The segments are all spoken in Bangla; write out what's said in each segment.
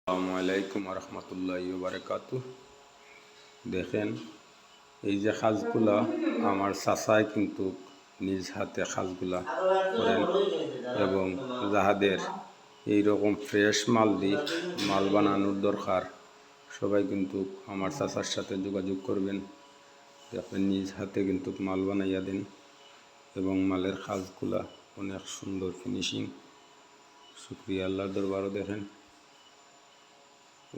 আসসালামু আলাইকুম রহমতুল্লাহি বারাকাতুহ। দেখেন এই যে খাজগুলা আমার চাচায় কিন্তু নিজ হাতে খাজগুলা করেন এবং যাহাদের এইরকম ফ্রেশ মাল দিয়ে মাল বানানোর দরকার সবাই কিন্তু আমার চাচার সাথে যোগাযোগ করবেন। আপনি নিজ হাতে কিন্তু মাল বানাইয়া দেন এবং মালের খাজগুলা অনেক সুন্দর ফিনিশিং। শুকরিয়া আল্লাহর দরবারও দেখেন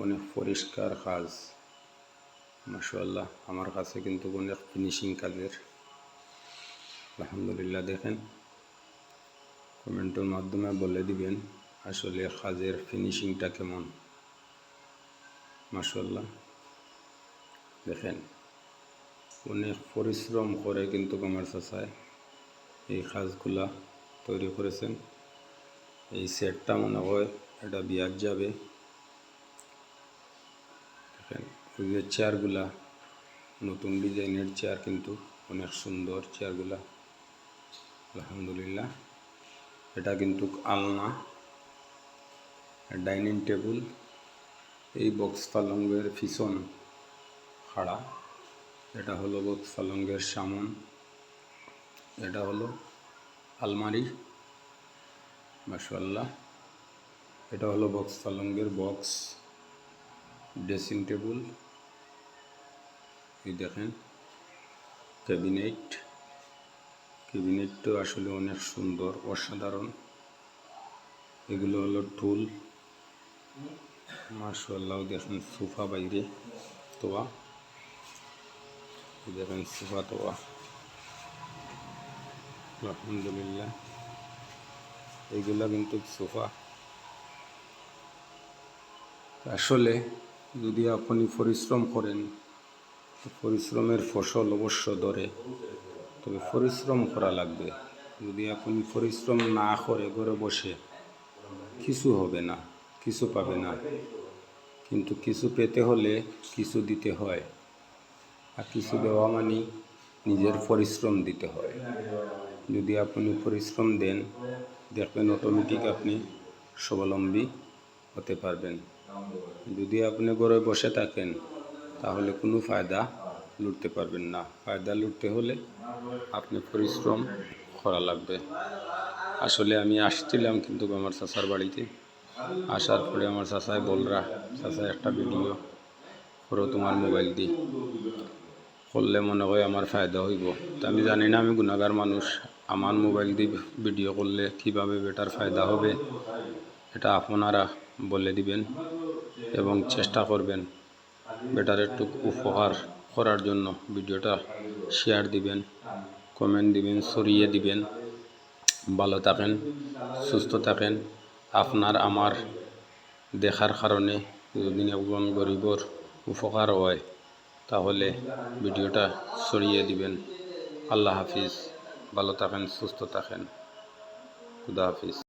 অনেক পরিষ্কার কাজ, মাশাআল্লাহ। আমার কাছে কিন্তু অনেক ফিনিশিং কাজের, আলহামদুলিল্লাহ। দেখেন কমেন্টের মাধ্যমে বলে দিবেন আসলে কাজের ফিনিশিংটা কেমন, মাশাআল্লাহ। দেখেন অনেক পরিশ্রম করে কিন্তু আমার চাচায় এই কাজগুলা তৈরি করেছেন। এই সেটটা মনে হয় এটা বিয়ার যাবে। দেখেন ওই যে চেয়ারগুলা নতুন ডিজাইনের চেয়ার, কিন্তু অনেক সুন্দর চেয়ারগুলা, আলহামদুলিল্লাহ। এটা কিন্তু আলনা ডাইনিং টেবিল। এই বক্স পালঙ্গের পিছন খাড়া, এটা হলো বক্স পালঙ্গের সামন, এটা হলো আলমারি, মাশাআল্লাহ। এটা হলো বক্স পালঙ্গের বক্স ড্রেসিং টেবিল। এই দেখেন ক্যাবিনেটটা আসলে অনেক সুন্দর, অসাধারণ। এগুলো হলো টুল, মাশাআল্লাহ। দেখেন সোফা বাইরে তোয়া, দেখেন সোফা তোয়া, আলহামদুলিল্লাহ। এইগুলা কিন্তু সোফা। আসলে যদি আপনি পরিশ্রম করেন পরিশ্রমের ফসল অবশ্য ধরে, তবে পরিশ্রম করা লাগবে। যদি আপনি পরিশ্রম না করে ঘরে বসে কিছু হবে না, কিছু পাবে না। কিন্তু কিছু পেতে হলে কিছু দিতে হয়, আর কিছু দেওয়া মানে নিজের পরিশ্রম দিতে হয়। যদি আপনি পরিশ্রম দেন দেখবেন অটোমেটিক আপনি স্বাবলম্বী হতে পারবেন। যদি আপনি ঘরে বসে থাকেন তাহলে কোনো ফায়দা লুটতে পারবেন না। ফায়দা লুটতে হলে আপনি পরিশ্রম করা লাগবে। আসলে আমি আসছিলাম কিন্তু আমার চাচার বাড়িতে, আসার পরে আমার চাচাই বলরা, চাচা একটা ভিডিও করো তোমার মোবাইল দিয়ে, করলে মনে হয় আমার ফায়দা হইব। তো আমি জানি না, আমি গুনাহগার মানুষ, আমার মোবাইল দিয়ে ভিডিও করলে কিভাবে বেটার ফায়দা হবে এটা আপনারা বলে দিবেন এবং চেষ্টা করবেন বেটার একটু উপকার করার জন্য। ভিডিওটা শেয়ার দিবেন, কমেন্ট দিবেন, ছড়িয়ে দিবেন। ভালো থাকেন, সুস্থ থাকেন। আপনার আমার দেখার কারণে যদি একজন গরিবর উপকার হয় তাহলে ভিডিওটা ছড়িয়ে দিবেন। আল্লাহ হাফিজ, ভালো থাকেন, সুস্থ থাকেন, খুদা হাফিজ।